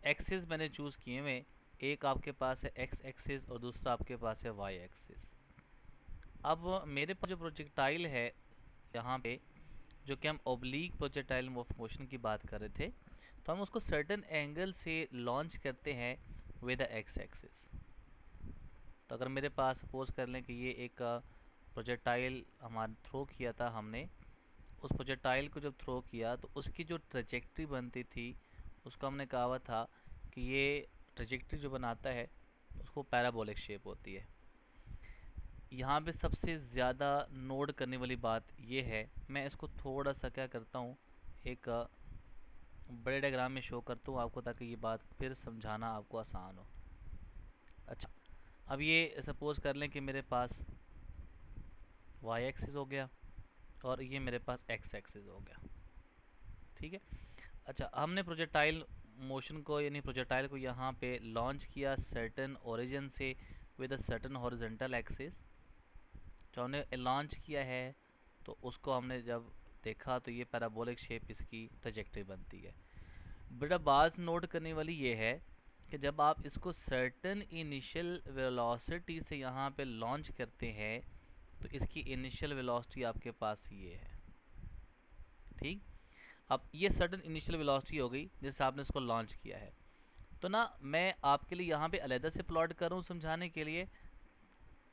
Axis मैंने choose किए हुए, एक आपके पास है एक्स एक्सिस और दूसरा आपके पास है वाई एक्सिस। अब मेरे पास जो प्रोजेक्टाइल है यहाँ पे, जो कि हम ओब्लीक प्रोजेक्टाइल ऑफ मोशन की बात कर रहे थे, तो हम उसको सर्टेन एंगल से लॉन्च करते हैं विद द एक्स एक्सिस। तो अगर मेरे पास सपोज कर लें कि ये एक प्रोजेक्टाइल हमारा थ्रो किया था हमने, उस प्रोजेक्टाइल को जब थ्रो किया तो उसकी जो ट्रेजेक्ट्री बनती थी उसको हमने कहा हुआ था कि ये ट्रेजेक्ट्री जो बनाता है उसको पैराबोलिक शेप होती है। यहाँ पे सबसे ज़्यादा नोट करने वाली बात ये है, मैं इसको थोड़ा सा क्या करता हूँ, एक बड़े डायग्राम में शो करता हूँ आपको, ताकि ये बात फिर समझाना आपको आसान हो। अच्छा, अब ये सपोज कर लें कि मेरे पास वाई एक्सिस हो गया और ये मेरे पास एक्स एक्सिस हो गया, ठीक है। अच्छा, हमने प्रोजेक्टाइल मोशन को यानी प्रोजेक्टाइल को यहाँ पे लॉन्च किया सर्टेन ओरिजिन से with a certain horizontal axis. जो हमने लॉन्च किया है तो उसको हमने जब देखा तो ये पैराबोलिक शेप इसकी ट्रेजेक्टरी बनती है। बेटा बात नोट करने वाली ये है कि जब आप इसको सर्टेन इनिशियल वेलोसिटी से यहाँ पे लॉन्च करते हैं तो इसकी इनिशियल वेलोसिटी आपके पास ये है, ठीक। अब ये सर्टेन इनिशियल वेलोसिटी हो गई जिससे आपने इसको लॉन्च किया है। तो ना मैं आपके लिए यहाँ पे अलग से प्लॉट करूँ समझाने के लिए।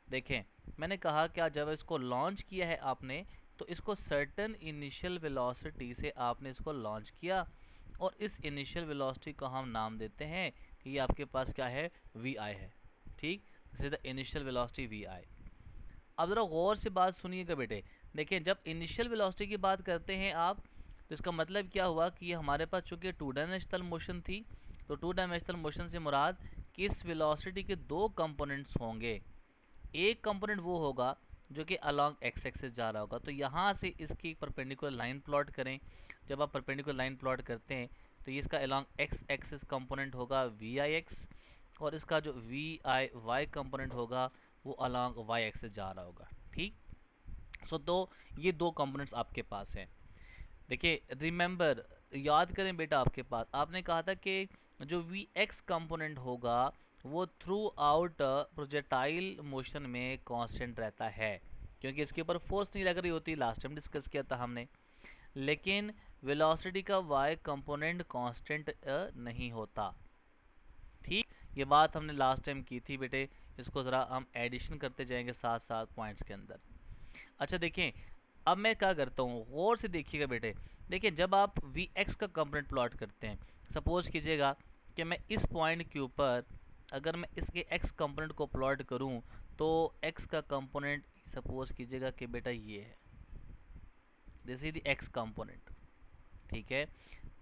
देखें, मैंने कहा क्या, जब इसको लॉन्च किया है आपने तो इसको सर्टेन इनिशियल वेलोसिटी से आपने इसको लॉन्च किया और इस इनिशियल वेलोसिटी को हम नाम देते हैं कि ये आपके पास क्या है, वी आई है, ठीक। This is the initial velocity v i. अब ज़रा गौर से बात सुनिएगा बेटे। देखिए, जब इनिशियल वेलोसिटी की बात करते हैं आप, तो इसका मतलब क्या हुआ कि ये हमारे पास चूँकि टू डायमेंशनल मोशन थी, तो टू डायमेंशनल मोशन से मुराद कि इस वेलोसिटी के दो कंपोनेंट्स होंगे। एक कंपोनेंट वो होगा जो कि अलॉन्ग एक्स एक्सिस जा रहा होगा, तो यहाँ से इसकी परपेंडिकुलर लाइन प्लॉट करें। जब आप परपेंडिकुलर लाइन प्लॉट करते हैं तो ये इसका अलॉन्ग एक्स एक्सिस कंपोनेंट होगा वी आई एक्स, और इसका जो वी आई वाई कंपोनेंट होगा वो अलॉन्ग वाई एक्सिस जा रहा होगा, ठीक। सो तो ये दो कंपोनेंट्स आपके पास हैं। देखिए, रिमेंबर, याद करें बेटा, आपके पास आपने कहा था कि जो वी एक्स कंपोनेंट होगा वो थ्रू आउट प्रोजेक्टाइल मोशन में कांस्टेंट रहता है, क्योंकि इसके ऊपर फोर्स नहीं लग रही होती, लास्ट टाइम डिस्कस किया था हमने। लेकिन वेलोसिटी का वाई कंपोनेंट कांस्टेंट नहीं होता, ठीक। ये बात हमने लास्ट टाइम की थी बेटे, इसको ज़रा हम एडिशन करते जाएंगे साथ साथ पॉइंट्स के अंदर। अच्छा देखें, अब मैं क्या करता हूँ, गौर से देखिएगा बेटे। देखिए, जब आप वी एक्स का कंपोनेंट प्लॉट करते हैं, सपोज कीजिएगा कि मैं इस पॉइंट के ऊपर अगर मैं इसके एक्स कंपोनेंट को प्लॉट करूँ तो एक्स का कंपोनेंट सपोज कीजिएगा कि बेटा ये है, this is the x component, ठीक है।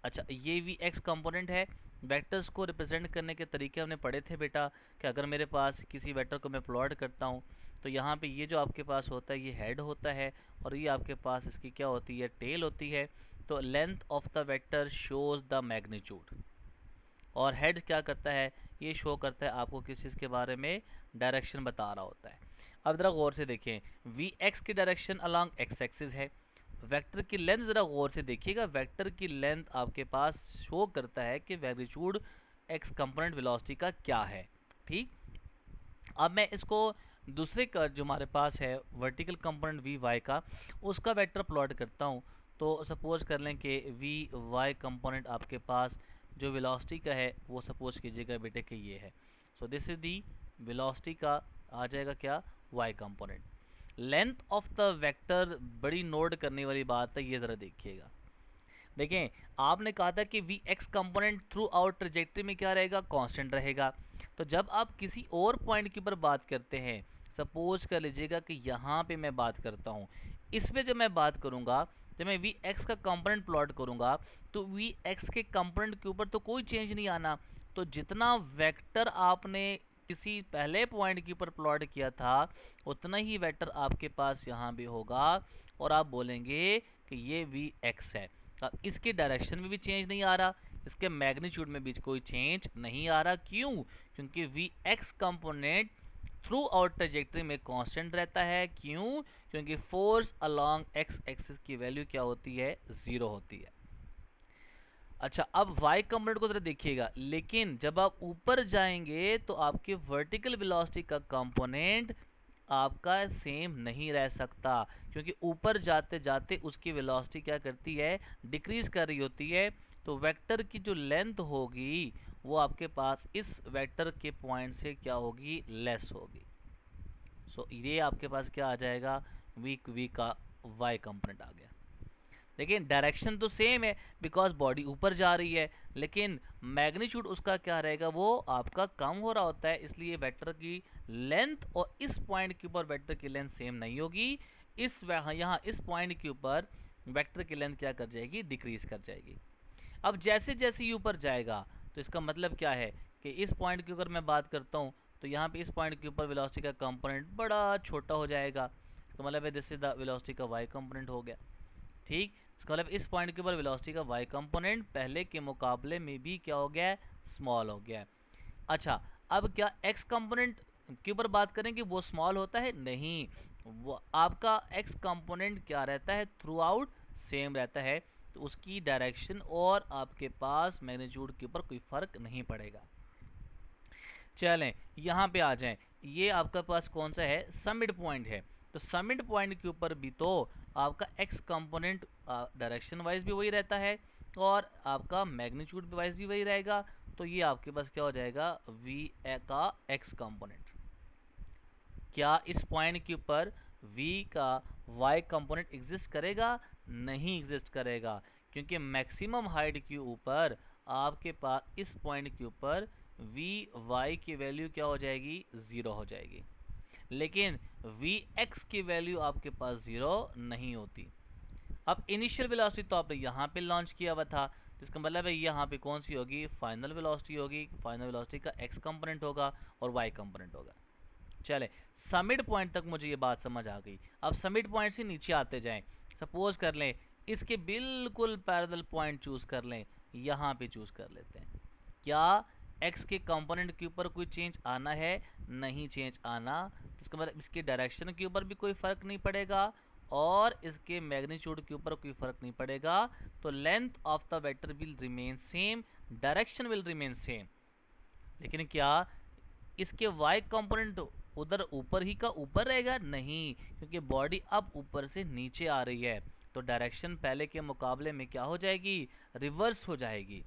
अच्छा, ये वी एक्स कंपोनेंट है। वेक्टर्स को रिप्रेजेंट करने के तरीके हमने पढ़े थे बेटा, कि अगर मेरे पास किसी वेक्टर को मैं प्लॉट करता हूँ तो यहाँ पे ये जो आपके पास होता है ये हेड होता है और ये आपके पास इसकी क्या होती है, टेल होती है। तो length of the vector shows the magnitude, और हेड क्या करता है, ये शो करता है आपको किस चीज़ के बारे में, डायरेक्शन बता रहा होता है। अब ज़रा गौर से देखें, वी एक्स की डायरेक्शन अलॉन्ग एक्स एक्सिस है। वेक्टर की लेंथ ज़रा गौर से देखिएगा, वेक्टर की लेंथ आपके पास शो करता है कि मैग्नीट्यूड एक्स कंपोनेंट वेलोसिटी का क्या है, ठीक। अब मैं इसको दूसरे का जो हमारे पास है वर्टिकल कंपोनेंट वी वाई का, उसका वेक्टर प्लॉट करता हूँ। तो सपोज कर लें कि वी वाई कंपोनेंट आपके पास जो वेलोसिटी का है वो सपोज कीजिएगा बेटे कि ये है। So this is the velocity का आ जाएगा क्या, y component. Length of the vector, बड़ी नोट करने वाली बात है, ये ज़रा देखिएगा। देखें, आपने कहा था कि v x component throughout trajectory में क्या रहेगा, कांस्टेंट रहेगा। तो जब आप किसी और पॉइंट के ऊपर बात करते हैं, सपोज कर लीजिएगा कि यहाँ पे मैं बात करता हूँ, इस पे जब मैं बात करूँगा, जब मैं वी एक्स का कंपोनेंट प्लॉट करूँगा तो वी एक्स के कंपोनेंट के ऊपर तो कोई चेंज नहीं आना। तो जितना वेक्टर आपने किसी पहले पॉइंट के ऊपर प्लॉट किया था उतना ही वेक्टर आपके पास यहाँ भी होगा, और आप बोलेंगे कि ये वी एक्स है। अब इसके डायरेक्शन में भी चेंज नहीं आ रहा, इसके मैग्नीट्यूड में भी कोई चेंज नहीं आ रहा, क्यों, क्योंकि v x component throughout trajectory में कांस्टेंट रहता है। क्यों, क्योंकि फोर्स अलोंग एक्स एक्सिस की वैल्यू क्या होती है, ज़ीरो होती है। अच्छा, अब y कंपोनेंट को जरा देखिएगा, लेकिन जब आप ऊपर जाएंगे तो आपके वर्टिकल वेलोसिटी का कंपोनेंट आपका सेम नहीं रह सकता, क्योंकि ऊपर जाते जाते उसकी वेलोसिटी क्या करती है, डिक्रीज कर रही होती है। तो वेक्टर की जो लेंथ होगी वो आपके पास इस वेक्टर के पॉइंट से क्या होगी, लेस होगी। सो ये आपके पास क्या आ जाएगा, वीक वी का y कंपोनेंट आ गया। लेकिन डायरेक्शन तो सेम है बिकॉज बॉडी ऊपर जा रही है, लेकिन मैग्नीट्यूड उसका क्या रहेगा, वो आपका कम हो रहा होता है, इसलिए वेक्टर की लेंथ और इस पॉइंट के ऊपर वेक्टर की लेंथ सेम नहीं होगी। यहाँ इस पॉइंट के ऊपर वेक्टर की लेंथ क्या कर जाएगी, डिक्रीज कर जाएगी। अब जैसे जैसे ये ऊपर जाएगा तो इसका मतलब क्या है कि इस पॉइंट की अगर मैं बात करता हूँ तो यहाँ पे इस पॉइंट के ऊपर वेलोसिटी का कंपोनेंट बड़ा छोटा हो जाएगा। इसका मतलब है दिस इज द वेलोसिटी का y कंपोनेंट हो गया। ठीक, इसका मतलब इस पॉइंट के ऊपर वेलोसिटी का y कंपोनेंट पहले के मुकाबले में भी क्या हो गया है, स्मॉल हो गया है। अच्छा, अब क्या x कंपोनेंट के ऊपर बात करें कि वो स्मॉल होता है, नहीं, वो आपका x कंपोनेंट क्या रहता है, थ्रू आउट सेम रहता है। तो उसकी डायरेक्शन और आपके पास मैग्नीट्यूड के ऊपर कोई फर्क नहीं पड़ेगा। चलें यहाँ पे आ जाएं, ये आपका पास कौन सा है, समिड पॉइंट है। तो समिड पॉइंट के ऊपर भी तो आपका x कंपोनेंट डायरेक्शन वाइज भी वही रहता है और आपका मैग्नीट्यूड वाइज भी वही रहेगा। तो ये आपके पास क्या हो जाएगा, v का x कंपोनेंट। क्या इस पॉइंट के ऊपर v का y कंपोनेंट एग्जिस्ट करेगा, नहीं एग्जिस्ट करेगा, क्योंकि मैक्सिमम हाइट के ऊपर आपके पास इस पॉइंट के ऊपर वी वाई की वैल्यू क्या हो जाएगी, ज़ीरो हो जाएगी। लेकिन वी एक्स की वैल्यू आपके पास ज़ीरो नहीं होती। अब इनिशियल वेलोसिटी तो आपने यहाँ पे लॉन्च किया हुआ था, जिसका मतलब है यहाँ पे कौन सी होगी, फाइनल वेलोसिटी होगी। फाइनल वेलोसिटी का एक्स कंपोनेंट होगा और वाई कंपोनेंट होगा। चले, समिट पॉइंट तक मुझे ये बात समझ आ गई। अब समिट पॉइंट से नीचे आते जाएं। सपोज कर लें इसके बिल्कुल पैरेलल पॉइंट चूज कर लें, यहाँ पे चूज कर लेते हैं। क्या x के कंपोनेंट के ऊपर कोई चेंज आना है, नहीं चेंज आना। तो इसका मतलब इसके डायरेक्शन के ऊपर भी कोई फर्क नहीं पड़ेगा और इसके मैग्नीट्यूड के ऊपर कोई फर्क नहीं पड़ेगा। तो length of the vector will remain same, direction will remain same. लेकिन क्या इसके y कंपोनेंट उधर ऊपर ही का ऊपर रहेगा, नहीं, क्योंकि बॉडी अब ऊपर से नीचे आ रही है। तो डायरेक्शन पहले के मुकाबले में क्या हो जाएगी, रिवर्स हो जाएगी।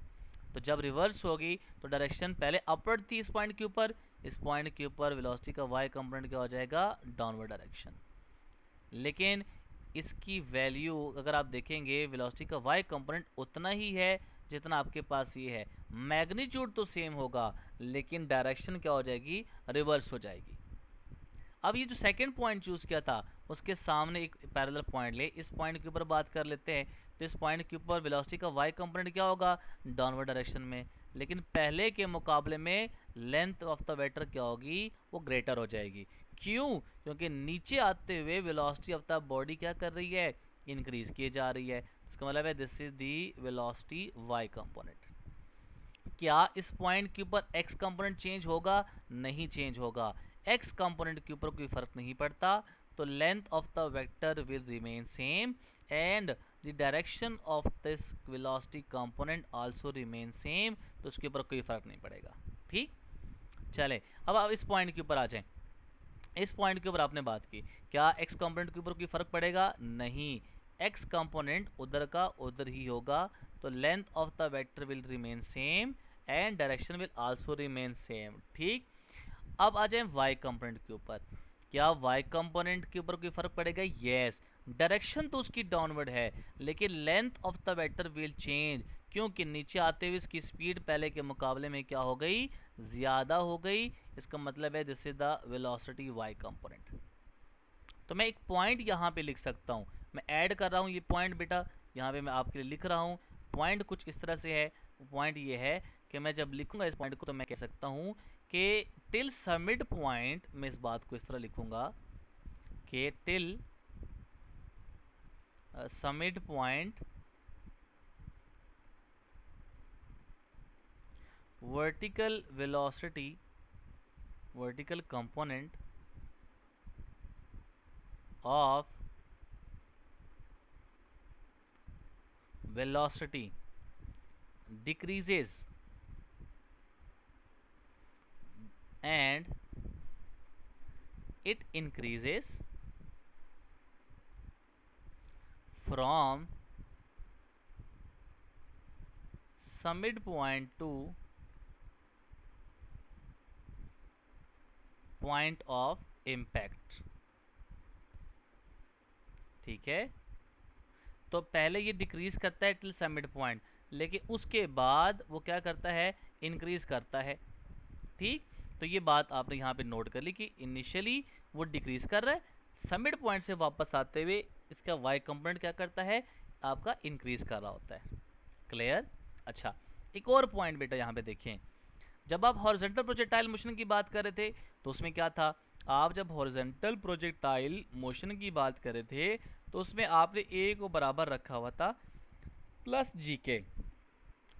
तो जब रिवर्स होगी तो डायरेक्शन पहले अपवर्ड थी इस पॉइंट के ऊपर, इस पॉइंट के ऊपर वेलोसिटी का y कंपोनेंट क्या हो जाएगा, डाउनवर्ड डायरेक्शन। लेकिन इसकी वैल्यू अगर आप देखेंगे वेलोसिटी का y कंपोनेंट उतना ही है जितना आपके पास ये है, मैग्नीट्यूड तो सेम होगा लेकिन डायरेक्शन क्या हो जाएगी, रिवर्स हो जाएगी। अब ये जो सेकंड पॉइंट चूज किया था उसके सामने एक पैरेलल पॉइंट ले, इस पॉइंट के ऊपर बात कर लेते हैं। तो इस पॉइंट के ऊपर वेलोसिटी का y कंपोनेंट क्या होगा, डाउनवर्ड डायरेक्शन में। लेकिन पहले के मुकाबले में लेंथ ऑफ द वेक्टर क्या होगी, वो ग्रेटर हो जाएगी। क्यों, क्योंकि नीचे आते हुए वेलोसिटी ऑफ द बॉडी क्या कर रही है, इंक्रीज किए जा रही है। इसका मतलब है this is the velocity y component. क्या इस पॉइंट के ऊपर x कंपोनेंट चेंज होगा, नहीं चेंज होगा, x कंपोनेंट के ऊपर कोई फर्क नहीं पड़ता। तो length of the vector will remain same and the direction of this velocity component also remain same. तो उसके ऊपर कोई फर्क नहीं पड़ेगा। ठीक, चले अब आप इस पॉइंट के ऊपर आ जाएं। इस पॉइंट के ऊपर आपने बात की, क्या x कंपोनेंट के ऊपर कोई फर्क पड़ेगा, नहीं, x कंपोनेंट उधर का उधर ही होगा। तो length of the vector will remain same and direction will also remain same. ठीक, अब आ जाए y कंपोनेंट के ऊपर। क्या y कंपोनेंट के ऊपर कोई फर्क पड़ेगा, यस, डायरेक्शन तो उसकी डाउनवर्ड है लेकिन length of the vector will change, क्योंकि नीचे आते हुए इसकी स्पीड पहले के मुकाबले में क्या हो गई, ज़्यादा हो गई। इसका मतलब है this is the velocity y component. तो मैं एक पॉइंट यहाँ पे लिख सकता हूँ, मैं ऐड कर रहा हूँ ये पॉइंट बेटा, यहाँ पे मैं आपके लिए लिख रहा हूँ। पॉइंट कुछ इस तरह से है, पॉइंट ये है कि मैं जब लिखूंगा इस पॉइंट को तो मैं कह सकता हूँ कि टिल समिड पॉइंट, मैं इस बात को इस तरह लिखूंगा कि till summit point vertical velocity, vertical component of velocity decreases and it increases from summit point to point of impact। ठीक है, तो पहले ये डिक्रीज करता है टिल समिट पॉइंट, लेकिन उसके बाद वो क्या करता है, इंक्रीज करता है। ठीक, तो ये बात आपने यहाँ पे नोट कर ली कि इनिशियली वो डिक्रीज कर रहा है, समिट पॉइंट से वापस आते हुए इसका वाई कंपोनेंट क्या करता है, आपका इंक्रीज कर रहा होता है। क्लियर? अच्छा, एक और पॉइंट बेटा यहाँ पे देखें, जब आप हॉरिजॉन्टल प्रोजेक्टाइल मोशन की बात कर रहे थे तो उसमें क्या था, आप जब हॉरिजॉन्टल प्रोजेक्टाइल मोशन की बात कर रहे थे तो उसमें आपने ए को बराबर रखा हुआ था प्लस जी के,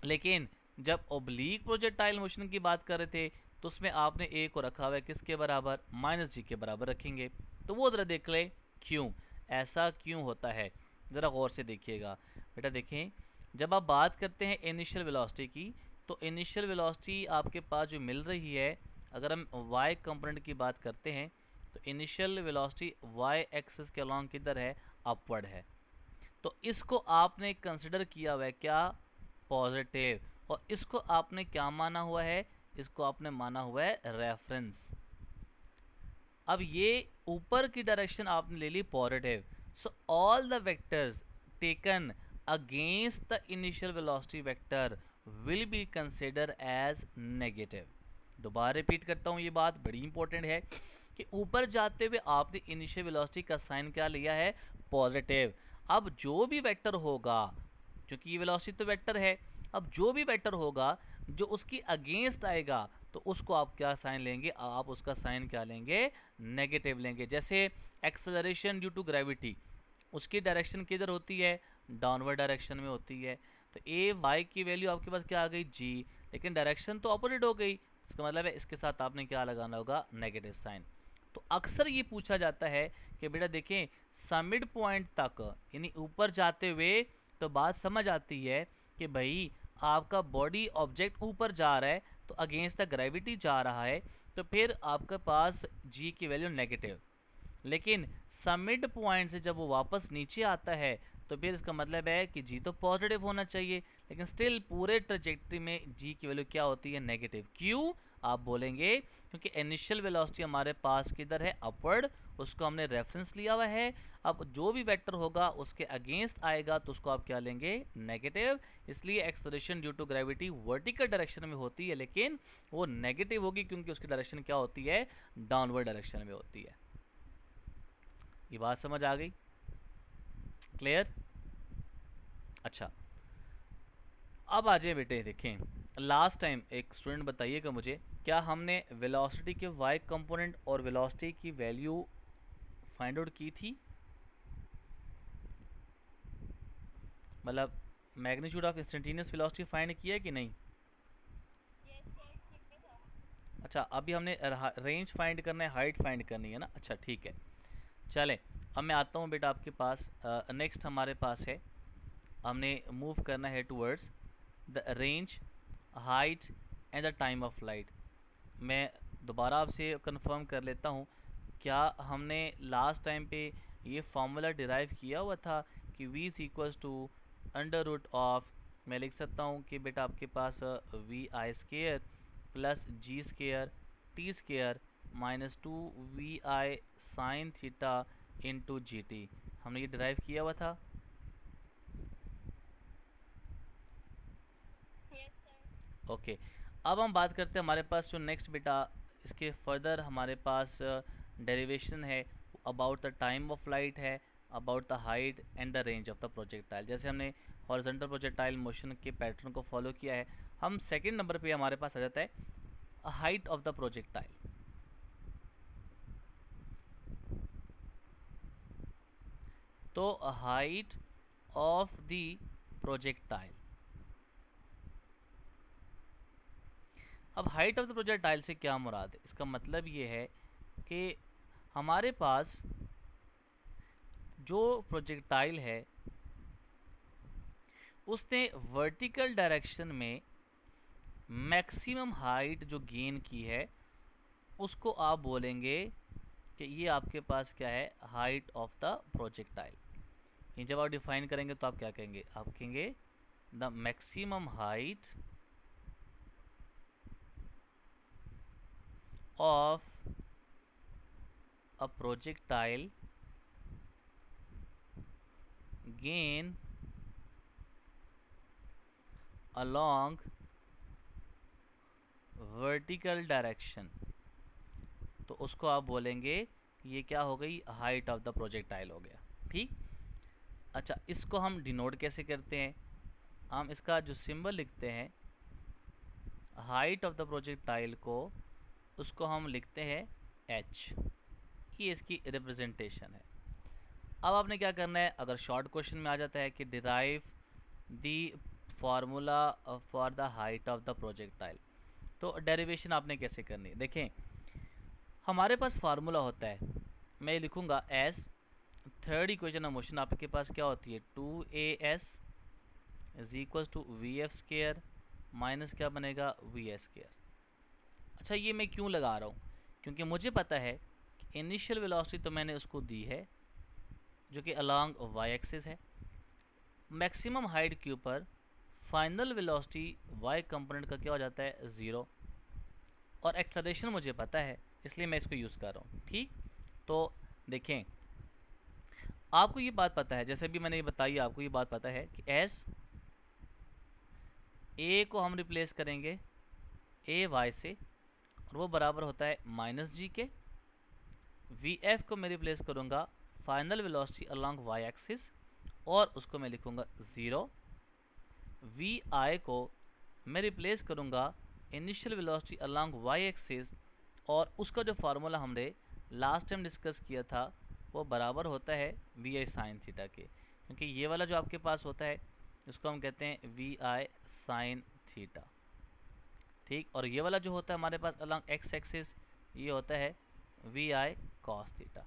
लेकिन जब ओब्लीक प्रोजेक्टाइल मोशन की बात कर रहे थे तो उसमें आपने ए को रखा हुआ है किसके बराबर, माइनस जी के बराबर रखेंगे। तो वो जरा देख ले क्यों, ऐसा क्यों होता है, ज़रा गौर से देखिएगा बेटा। देखें, जब आप बात करते हैं इनिशियल वेलोसिटी की, तो इनिशियल वेलोसिटी आपके पास जो मिल रही है, अगर हम वाई कंपोनेंट की बात करते हैं तो इनिशियल वेलोसिटी वाई एक्सिस के अलॉन्ग किधर है, अपवर्ड है। तो इसको आपने कंसिडर किया हुआ है क्या, पॉजिटिव, और इसको आपने क्या माना हुआ है, इसको आपने माना हुआ है रेफरेंस। अब ये ऊपर की डायरेक्शन आपने ले ली positive, so all the vectors taken against the initial velocity vector will be consider as negative. दोबारा रिपीट करता हूँ, ये बात बड़ी इंपॉर्टेंट है कि ऊपर जाते हुए आपने इनिशियल वेलोसिटी का साइन क्या लिया है, पॉजिटिव। अब जो भी वेक्टर होगा, क्योंकि ये वेलोसिटी तो वेक्टर है, अब जो भी वेक्टर होगा जो उसकी अगेंस्ट आएगा तो उसको आप क्या साइन लेंगे, आप उसका साइन क्या लेंगे, नेगेटिव लेंगे। जैसे एक्सेलरेशन ड्यू टू ग्रेविटी, उसकी डायरेक्शन किधर होती है, डाउनवर्ड डायरेक्शन में होती है। तो ए वाई की वैल्यू आपके पास क्या आ गई, जी, लेकिन डायरेक्शन तो अपोजिट हो गई, इसका मतलब है इसके साथ आपने क्या लगाना होगा, नेगेटिव साइन। तो अक्सर ये पूछा जाता है कि बेटा देखें समिट पॉइंट तक यानी ऊपर जाते हुए तो बात समझ आती है कि भाई आपका बॉडी ऑब्जेक्ट ऊपर जा रहा है तो अगेंस्ट द ग्रेविटी जा रहा है, तो फिर आपके पास जी की वैल्यू नेगेटिव, लेकिन समिट पॉइंट से जब वो वापस नीचे आता है तो फिर इसका मतलब है कि जी तो पॉजिटिव होना चाहिए, लेकिन स्टिल पूरे ट्रेजेक्ट्री में जी की वैल्यू क्या होती है, नेगेटिव। क्यों, आप बोलेंगे क्योंकि इनिशियल वेलोसिटी हमारे पास किधर है, अपवर्ड, उसको हमने रेफरेंस लिया हुआ है। अब जो भी वेक्टर होगा उसके अगेंस्ट आएगा तो उसको आप क्या लेंगे, नेगेटिव। इसलिए acceleration due to gravity vertical direction में होती है, लेकिन वो नेगेटिव होगी क्योंकि उसकी डायरेक्शन क्या होती है, डाउनवर्ड डायरेक्शन में होती है। ये बात समझ आ गई, क्लियर? अच्छा, अब आ जाए बेटे, देखें लास्ट टाइम एक स्टूडेंट बताइएगा मुझे, क्या हमने वेलोसिटी के वाई कंपोनेंट और वेलोसिटी की वैल्यू फाइंड आउट की थी, मतलब magnitude of instantaneous velocity find किया कि नहीं? अच्छा, अभी हमने रेंज फाइंड करना है, हाइट फाइंड करनी है ना। अच्छा ठीक है, चलें अब मैं आता हूँ बेटा आपके पास। नेक्स्ट हमारे पास है, हमने मूव करना है towards the range, height and the time of flight. मैं दोबारा आपसे कंफर्म कर लेता हूँ, क्या हमने लास्ट टाइम पे ये फार्मूला डिराइव किया हुआ था कि v is equals to under root of, मैं लिख सकता हूँ कि बेटा आपके पास v i square plus g square t square minus 2 vi sine theta into g t, हमने ये डिराइव किया हुआ था। ओके, अब हम बात करते हैं हमारे पास जो नेक्स्ट बेटा इसके फर्दर हमारे पास डेरिवेशन है, about the time of flight है, about the height and the range of the projectile. जैसे हमने हॉरिजॉन्टल प्रोजेक्टाइल मोशन के पैटर्न को फॉलो किया है, हम सेकंड नंबर पे हमारे पास आ जाता है हाइट ऑफ द प्रोजेक्टाइल। तो हाइट ऑफ द प्रोजेक्टाइल, अब हाइट ऑफ द प्रोजेक्टाइल से क्या मुराद है, इसका मतलब ये है कि हमारे पास जो प्रोजेक्टाइल है उसने वर्टिकल डायरेक्शन में मैक्सिमम हाइट जो गेन की है उसको आप बोलेंगे कि ये आपके पास क्या है, हाइट ऑफ द प्रोजेक्टाइल। ये जब आप डिफाइन करेंगे तो आप क्या कहेंगे, आप कहेंगे the maximum height of a projectile gain along vertical direction. तो उसको आप बोलेंगे ये क्या हो गई, हाइट ऑफ द प्रोजेक्टाइल हो गया। ठीक। अच्छा, इसको हम डिनोट कैसे करते हैं, हम इसका जो सिंबल लिखते हैं हाइट ऑफ द प्रोजेक्टाइल को, उसको हम लिखते हैं h। ये इसकी रिप्रेजेंटेशन है। अब आपने क्या करना है, अगर शॉर्ट क्वेश्चन में आ जाता है कि derive the formula for the height of the projectile, तो डेरिवेशन आपने कैसे करनी है। देखें, हमारे पास फार्मूला होता है, मैं लिखूंगा as third equation of motion आपके पास क्या होती है, 2as is equal to v f square minus क्या बनेगा, वी एस स्केयर। अच्छा, ये मैं क्यों लगा रहा हूँ, क्योंकि मुझे पता है कि इनिशियल वेलोसिटी तो मैंने उसको दी है जो कि अलॉन्ग वाई एक्सिस है, मैक्सिमम हाइट के ऊपर फाइनल वेलोसिटी वाई कंपोनेंट का क्या हो जाता है, ज़ीरो, और एक्सेलरेशन मुझे पता है इसलिए मैं इसको यूज़ कर रहा हूँ। ठीक। तो देखें, आपको ये बात पता है, जैसे भी मैंने ये बताई, आपको ये बात पता है कि एस ए को हम रिप्लेस करेंगे ए वाई से, और वो बराबर होता है माइनस जी के। वी एफ को मैं रिप्लेस करूँगा final velocity along y axis, और उसको मैं लिखूँगा ज़ीरो। वी आई को मैं रिप्लेस करूँगा initial velocity along y axis, और उसका जो फार्मूला हमने लास्ट टाइम डिस्कस किया था वो बराबर होता है वी आई साइन थीटा के, क्योंकि ये वाला जो आपके पास होता है इसको हम कहते हैं वी आई साइन थीटा। ठीक। और ये वाला जो होता है हमारे पास अलॉन्ग एक्स एक्सिस, ये होता है वी आई कॉस थीटा।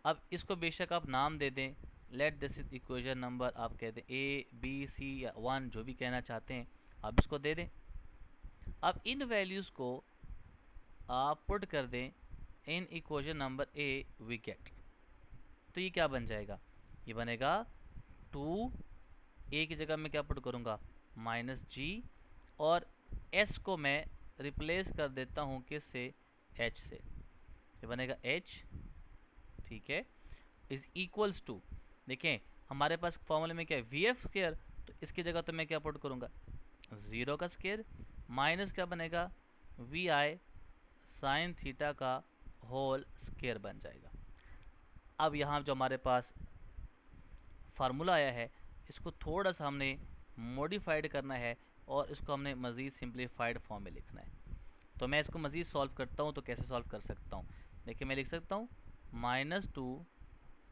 अब इसको बेशक आप नाम दे दें, let this is equation number, आप कह दें ए बी सी या वन, जो भी कहना चाहते हैं आप इसको दे दें। अब इन वैल्यूज़ को आप पुट कर दें in equation number a, we get, तो ये क्या बन जाएगा, ये बनेगा 2 ए की जगह मैं क्या पुट करूँगा, माइनस जी, और एस को मैं रिप्लेस कर देता हूँ किससे, एच से, ये बनेगा एच। ठीक है, इज इक्वल्स टू, देखें हमारे पास फॉर्मूले में क्या है, वी एफ स्केयर, तो इसकी जगह तो मैं क्या पुट करूँगा, ज़ीरो का स्केयर, माइनस क्या बनेगा, वी आई साइन थीटा का होल स्केयर बन जाएगा। अब यहाँ जो हमारे पास फार्मूला आया है इसको थोड़ा सा हमने मॉडिफाइड करना है, और इसको हमने मज़ीद सिंप्लीफाइड फॉर्म में लिखना है। तो मैं इसको मज़ीद सॉल्व करता हूँ, तो कैसे सॉल्व कर सकता हूँ, देखिए मैं लिख सकता हूँ minus two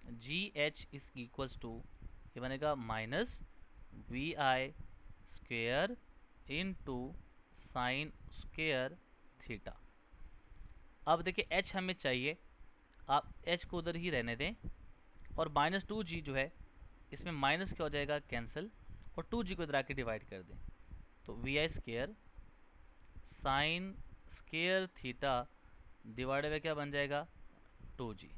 g h is equals to, ये बनेगा minus v i square into sine square theta. अब देखिए एच हमें चाहिए, आप एच को उधर ही रहने दें, और माइनस टू जी जो है इसमें माइनस क्या हो जाएगा, कैंसिल, और टू जी को इधर आके डिवाइड कर दें, तो v i square sine square theta divided by क्या बन जाएगा, टू जी।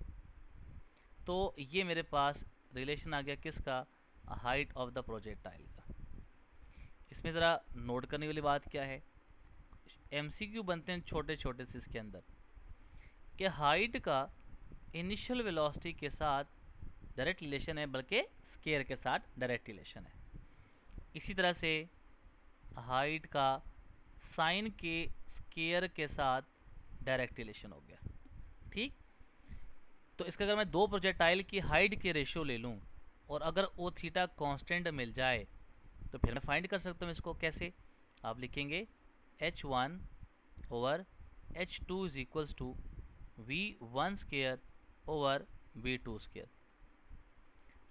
तो ये मेरे पास रिलेशन आ गया किसका, हाइट ऑफ द प्रोजेक्टाइल का। इसमें ज़रा नोट करने वाली बात क्या है, एमसीक्यू बनते हैं छोटे छोटे से इसके अंदर, कि हाइट का इनिशियल वेलोसिटी के साथ डायरेक्ट रिलेशन है, बल्कि स्केयर के साथ डायरेक्ट रिलेशन है। इसी तरह से हाइट का साइन के स्केयर के साथ डायरेक्ट रिलेशन हो गया। ठीक। तो इसका अगर मैं दो प्रोजेक्टाइल की हाइट के रेशियो ले लूँ, और अगर ओ थीटा कांस्टेंट मिल जाए, तो फिर मैं फाइंड कर सकता हूँ इसको कैसे, आप लिखेंगे h1 over h2 is equals to v1 square over v2 square.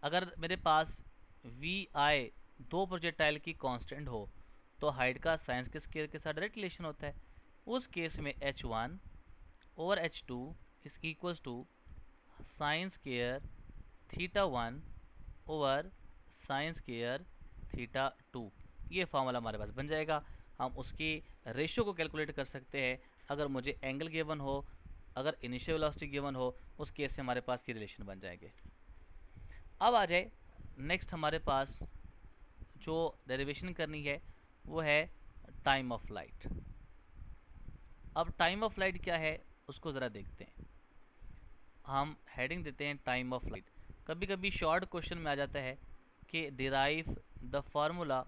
अगर मेरे पास वी आई दो प्रोजेक्टाइल की कांस्टेंट हो, तो हाइट का साइंस के स्केयर के साथ डायरेक्ट रिलेशन होता है। उस केस में h1 over h2 is equals to sine square theta 1 over sine square theta 2, ये फार्मूला हमारे पास बन जाएगा। हम उसकी रेशियो को कैलकुलेट कर सकते हैं अगर मुझे एंगल गिवन हो, अगर इनिशियल वेलोसिटी गिवन हो, उस केस से हमारे पास ये रिलेशन बन जाएंगे। अब आ जाए नेक्स्ट हमारे पास जो डेरिवेशन करनी है वो है टाइम ऑफ लाइट। अब टाइम ऑफ लाइट क्या है उसको ज़रा देखते हैं। हम हेडिंग देते हैं टाइम ऑफ लाइट। कभी कभी शॉर्ट क्वेश्चन में आ जाता है कि derive the formula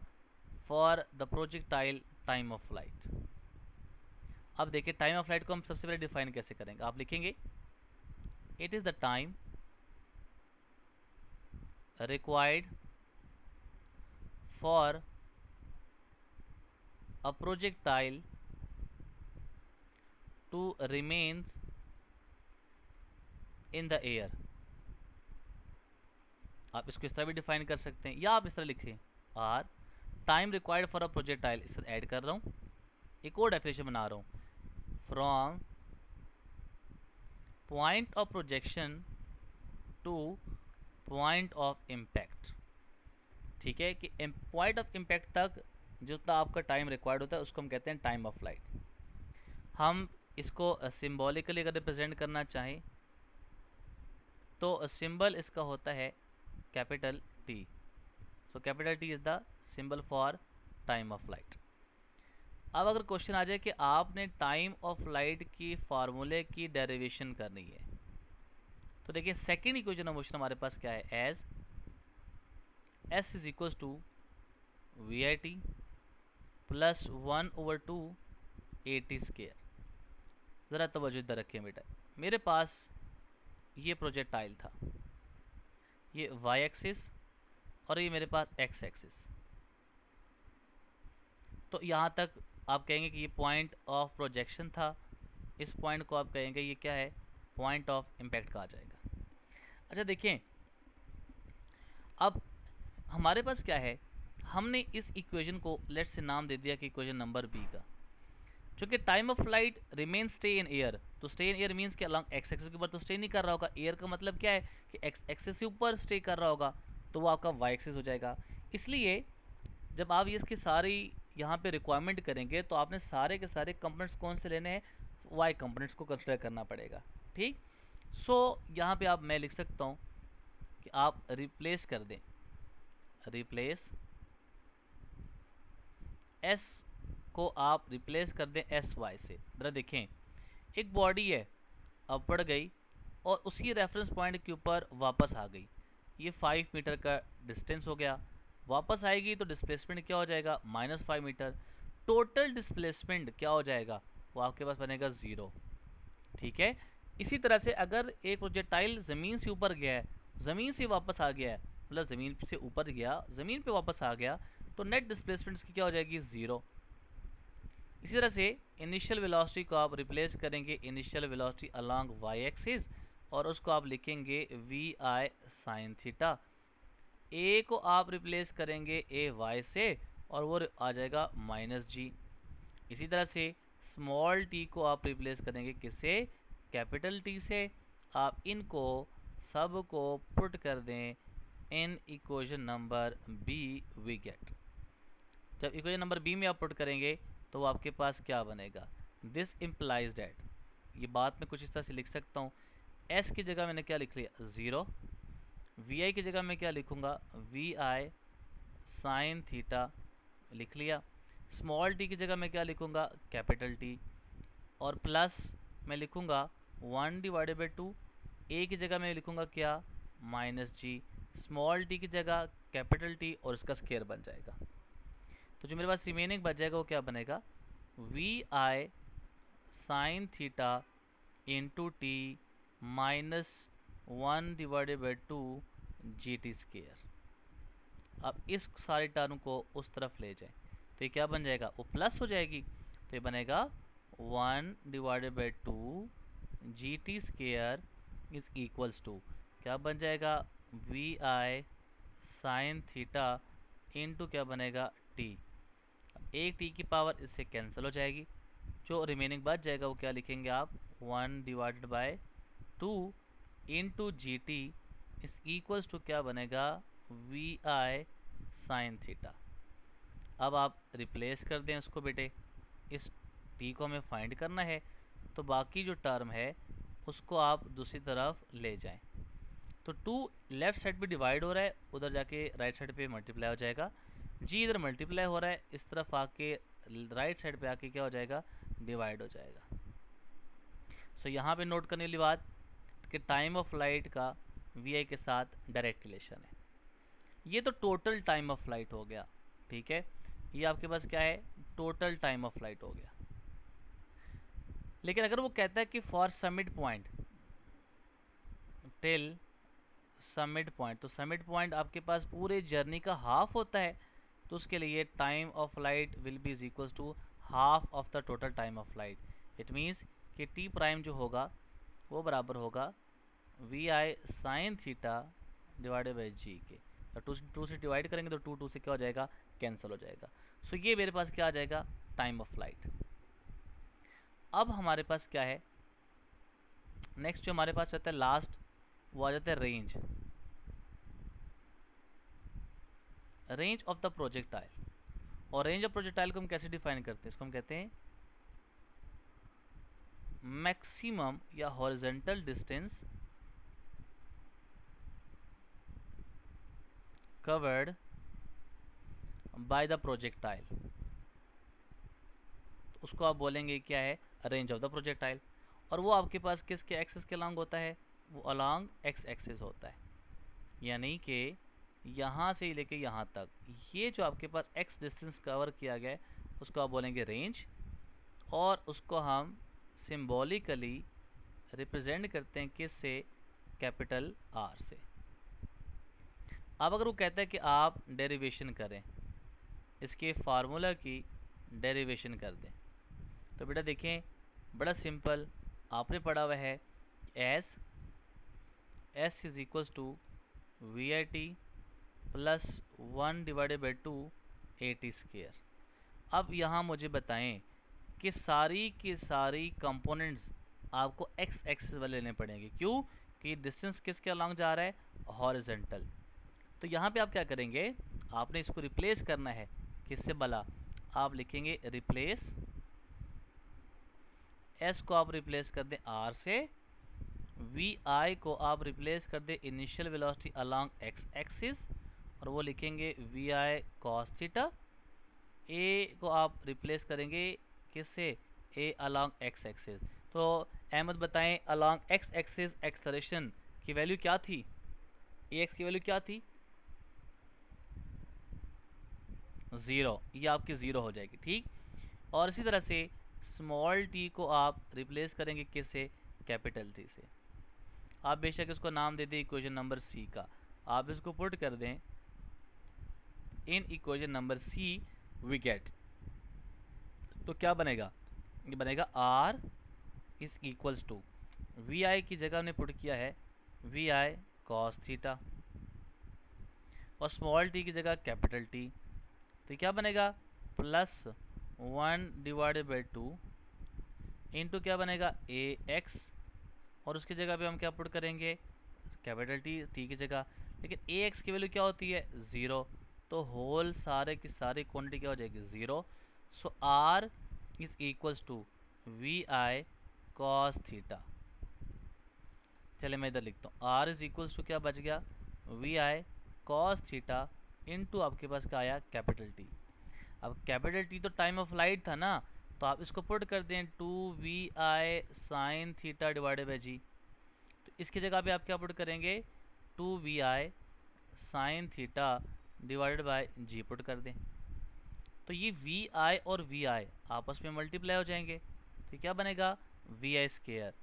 for the projectile time of light. अब देखिए टाइम ऑफ लाइट को हम सबसे पहले डिफाइन कैसे करेंगे। आप लिखेंगे it is the time required for a projectile to remain in the air। आप इसको इस तरह भी डिफाइन कर सकते हैं या आप इस तरह लिखें or time required for a projectile, इसे ऐड कर रहा हूँ, एक और डेफिनेशन बना रहा हूँ, from point of projection to point of impact. ठीक है कि पॉइंट ऑफ इम्पैक्ट तक जितना आपका टाइम रिक्वायर्ड होता है उसको हम कहते हैं टाइम ऑफ लाइट। हम इसको सिंबॉलिकली अगर रिप्रेजेंट करना चाहें तो सिंबल इसका होता है capital T. So capital T is the symbol for time of light. अब अगर क्वेश्चन आ जाए कि आपने टाइम ऑफ लाइट की फार्मूले की डेरिवेशन करनी है तो देखिए सेकेंड इक्वेशन ऑफ मोशन हमारे पास क्या है, as s is equal to v i t plus 1/2 a t square. ज़रा तवज्जो इधर रखिए बेटा, मेरे पास ये प्रोजेक्टाइल था, ये वाई एक्सिस और ये मेरे पास एक्स एक्सिस। तो यहाँ तक आप कहेंगे कि ये पॉइंट ऑफ प्रोजेक्शन था, इस पॉइंट को आप कहेंगे ये क्या है, पॉइंट ऑफ इम्पैक्ट कहा जाएगा। अच्छा देखिए अब हमारे पास क्या है, हमने इस इक्वेशन को लेट्स से नाम दे दिया कि इक्वेशन नंबर बी का। चूंकि time of flight remain stay in air, तो स्टे इन एयर मीन्स कि अलॉन्ग एक्स एक्सिस के ऊपर तो स्टे नहीं कर रहा होगा। एयर का मतलब क्या है कि एक्स एक्सिस के ऊपर स्टे कर रहा होगा, तो वो आपका वाई एक्सिस हो जाएगा। इसलिए जब आप इसकी सारी यहाँ पे रिक्वायरमेंट करेंगे तो आपने सारे के सारे कंपोनेंट्स कौन से लेने हैं, वाई कंपोनेंट्स को कंसिडर करना पड़ेगा। ठीक, सो यहाँ पे आप मैं लिख सकता हूँ कि आप रिप्लेस कर दें, रिप्लेस एस को आप रिप्लेस कर दें एस वाई से। ज़रा देखें एक बॉडी है अब बढ़ गई और उसी रेफरेंस पॉइंट के ऊपर वापस आ गई, ये 5 मीटर का डिस्टेंस हो गया, वापस आएगी तो डिस्प्लेसमेंट क्या हो जाएगा, -5 मीटर। टोटल डिस्प्लेसमेंट क्या हो जाएगा, वो आपके पास बनेगा 0। ठीक है, इसी तरह से अगर एक प्रोजेक्टाइल ज़मीन से ऊपर गया है, ज़मीन से वापस आ गया है, मतलब ज़मीन से ऊपर गया ज़मीन पे वापस आ गया, तो नेट डिस्प्लेसमेंट की क्या हो जाएगी, 0। इसी तरह से इनिशियल वेलोसिटी को आप रिप्लेस करेंगे initial velocity along y axis और उसको आप लिखेंगे v i sine theta. A को आप रिप्लेस करेंगे ए वाई से और वो आ जाएगा -g। इसी तरह से स्मॉल टी को आप रिप्लेस करेंगे किससे, कैपिटल टी से। आप इनको सब को पुट कर दें in equation number b, we get. जब इक्वेशन नंबर बी में आप पुट करेंगे तो आपके पास क्या बनेगा, दिस इम्प्लाइज डैट, ये बात मैं कुछ इस तरह से लिख सकता हूँ, एस की जगह मैंने क्या लिख लिया 0, वी आई की जगह मैं क्या लिखूँगा वी आई साइन थीटा लिख लिया, स्मॉल टी की जगह मैं क्या लिखूँगा कैपिटल टी, और प्लस मैं लिखूँगा 1/2, ए की जगह मैं लिखूँगा क्या -g, स्मॉल टी की जगह कैपिटल टी और इसका स्क्वायर बन जाएगा। तो जो मेरे पास रिमेनिंग बच जाएगा वो क्या बनेगा, v i sine theta into t -1/2 g t square. अब इस सारे टर्म को उस तरफ ले जाएं तो ये क्या बन जाएगा, वो प्लस हो जाएगी, तो ये बनेगा 1/2 g t square is equals to क्या बन जाएगा, v i sine theta into क्या बनेगा टी। एक टी की पावर इससे कैंसिल हो जाएगी, जो रिमेनिंग बच जाएगा वो क्या लिखेंगे आप 1/2 इंटू जी टी इस इक्वल्स टू क्या बनेगा वी आई साइन थीटा। अब आप रिप्लेस कर दें उसको बेटे, इस t को हमें फाइंड करना है, तो बाकी जो टर्म है उसको आप दूसरी तरफ ले जाएं। तो 2 लेफ्ट साइड पे डिवाइड हो रहा है, उधर जाके राइट साइड पे मल्टीप्लाई हो जाएगा। g इधर मल्टीप्लाई हो रहा है, इस तरफ आके राइट साइड पे आके क्या हो जाएगा, डिवाइड हो जाएगा। सो यहाँ पे नोट करने वाली बात कि टाइम ऑफ फ्लाइट का vi के साथ डायरेक्ट रिलेशन है। ये तो टोटल टाइम ऑफ फ्लाइट हो गया, ठीक है, ये आपके पास क्या है, टोटल टाइम ऑफ फ्लाइट हो गया। लेकिन अगर वो कहता है कि for summit point till summit point, तो समिट पॉइंट आपके पास पूरे जर्नी का हाफ होता है, तो उसके लिए time of flight will be is equal to half of the total time of flight. It means कि टी प्राइम जो होगा वो बराबर होगा v i sine theta divided by g के। तो टू से डिवाइड करेंगे तो टू से क्या हो जाएगा, कैंसिल हो जाएगा। सो ये मेरे पास क्या आ जाएगा, टाइम ऑफ फ्लाइट। अब हमारे पास क्या है, नेक्स्ट जो हमारे पास रहता है लास्ट, वो आ जाता है range, range of the projectile. और रेंज ऑफ प्रोजेक्टाइल को हम कैसे डिफाइन करते हैं, इसको हम कहते हैं मैक्सिमम या horizontal distance covered by the projectile. उसको आप बोलेंगे क्या है, रेंज ऑफ द प्रोजेक्टाइल। और वो आपके पास किसके एक्सिस के अलॉन्ग होता है, वो अलॉन्ग एक्स एक्सिस होता है। यानी कि यहाँ से लेके यहाँ तक ये जो आपके पास एक्स डिस्टेंस कवर किया गया है उसको आप बोलेंगे रेंज, और उसको हम सिंबॉलिकली रिप्रेजेंट करते हैं किससे, कैपिटल आर से। अब अगर वो कहता है कि आप डेरिवेशन करें, इसके फार्मूला की डेरिवेशन कर दें, तो बेटा देखें बड़ा सिंपल, आपने पढ़ा हुआ है s is equals to v i t plus 1 divided by 2 a t square. अब यहाँ मुझे बताएं कि सारी की सारी कंपोनेंट्स आपको एक्स एक्सिस वाले लेने पड़ेंगे, क्यों कि डिस्टेंस किसके अलॉन्ग जा रहा है, हॉरिजॉन्टल। तो यहाँ पे आप क्या करेंगे, आपने इसको रिप्लेस करना है किससे भला, आप लिखेंगे रिप्लेस, एस को आप रिप्लेस कर दें आर से, वी आई को आप रिप्लेस कर दें initial velocity along x axis, और वो लिखेंगे v i cos theta. A को आप रिप्लेस करेंगे किससे, ए अलॉन्ग एक्स एक्सिस। तो अहमद बताएं अलॉन्ग एक्स एक्सिस एक्सलेरेशन की वैल्यू क्या थी, ए एक्स की वैल्यू क्या थी, 0, ये आपकी 0 हो जाएगी, ठीक। और इसी तरह से स्मॉल टी को आप रिप्लेस करेंगे किससे, कैपिटल टी से। आप बेशक इसको नाम दे दें इक्वेशन नंबर सी का, आप इसको पुट कर दें in equation number C we get, तो क्या बनेगा, ये बनेगा R is equals to v i की जगह हमने पुट किया है वी आई कॉस थीटा, और स्मॉल टी की जगह कैपिटल टी, तो क्या बनेगा प्लस 1 डिवाइडेड बाई 2 इंटू क्या बनेगा ए एक्स, और उसकी जगह पे हम क्या पुट करेंगे, कैपिटल टी की जगह। लेकिन ए एक्स की वैल्यू क्या होती है, 0, तो होल सारे की सारी क्वांटिटी क्या हो जाएगी, 0। So R is equals to v i cos theta. चले मैं इधर लिखता हूँ, आर इज इक्वल्स टू क्या बच गया, v i cos theta into आपके पास क्या आया, कैपिटल टी। अब कैपिटल टी तो टाइम ऑफ फ्लाइट था ना, तो आप इसको पुट कर दें 2vi sine theta divided by g. तो इसकी जगह पे आप क्या पुट करेंगे, 2vi sine theta divided by g put कर दें। तो ये vi और vi आपस में मल्टीप्लाई हो जाएंगे, तो क्या बनेगा vi स्क्वायर।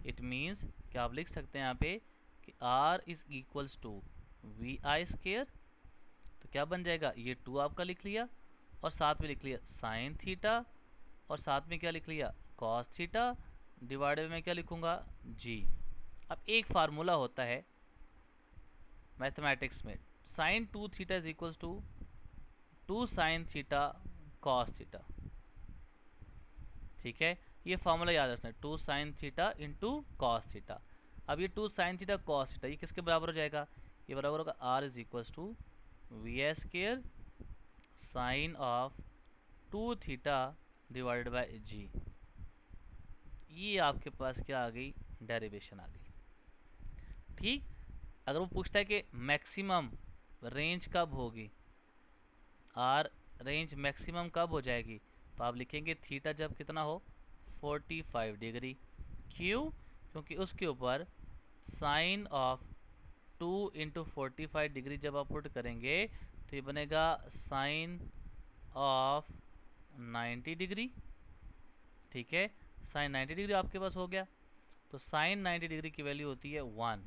इट मीन्स कि आप लिख सकते हैं यहाँ पे कि r is equals to vi square, तो क्या बन जाएगा, ये 2 आपका लिख लिया, और साथ में लिख लिया साइन थीटा, और साथ में क्या लिख लिया कॉस थीटा, डिवाइडेड में क्या लिखूंगा जी। अब एक फार्मूला होता है मैथमेटिक्स में, sine 2 theta is equals to 2 sine theta cos theta, ठीक है, ये फार्मूला याद रखना है, 2 sine theta into cos theta. अब ये 2 साइन थीटा कॉस थीटा ये किसके बराबर हो जाएगा, ये बराबर होगा R is equals to v i square sine of 2 theta divided by g. ये आपके पास क्या आ गई, डेरिवेशन आ गई। ठीक। अगर वो पूछता है कि मैक्सिमम रेंज कब होगी, आर रेंज मैक्सिमम कब हो जाएगी, तो आप लिखेंगे थीटा जब कितना हो 45 डिग्री। क्यों? क्योंकि उसके ऊपर साइन ऑफ 2 इंटू 45 डिग्री जब आप पुट करेंगे तो ये बनेगा साइन ऑफ 90 डिग्री। ठीक है, साइन 90 डिग्री आपके पास हो गया। तो साइन 90 डिग्री की वैल्यू होती है 1।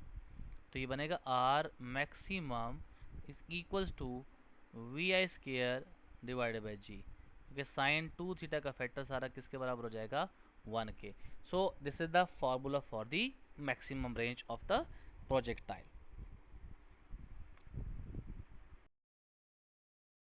तो ये बनेगा R maximum is equals to v i square divided by g, क्योंकि साइन 2 थीटा का फैक्टर सारा किसके बराबर हो जाएगा, 1 के। सो this is the formula for the maximum range of the projectile.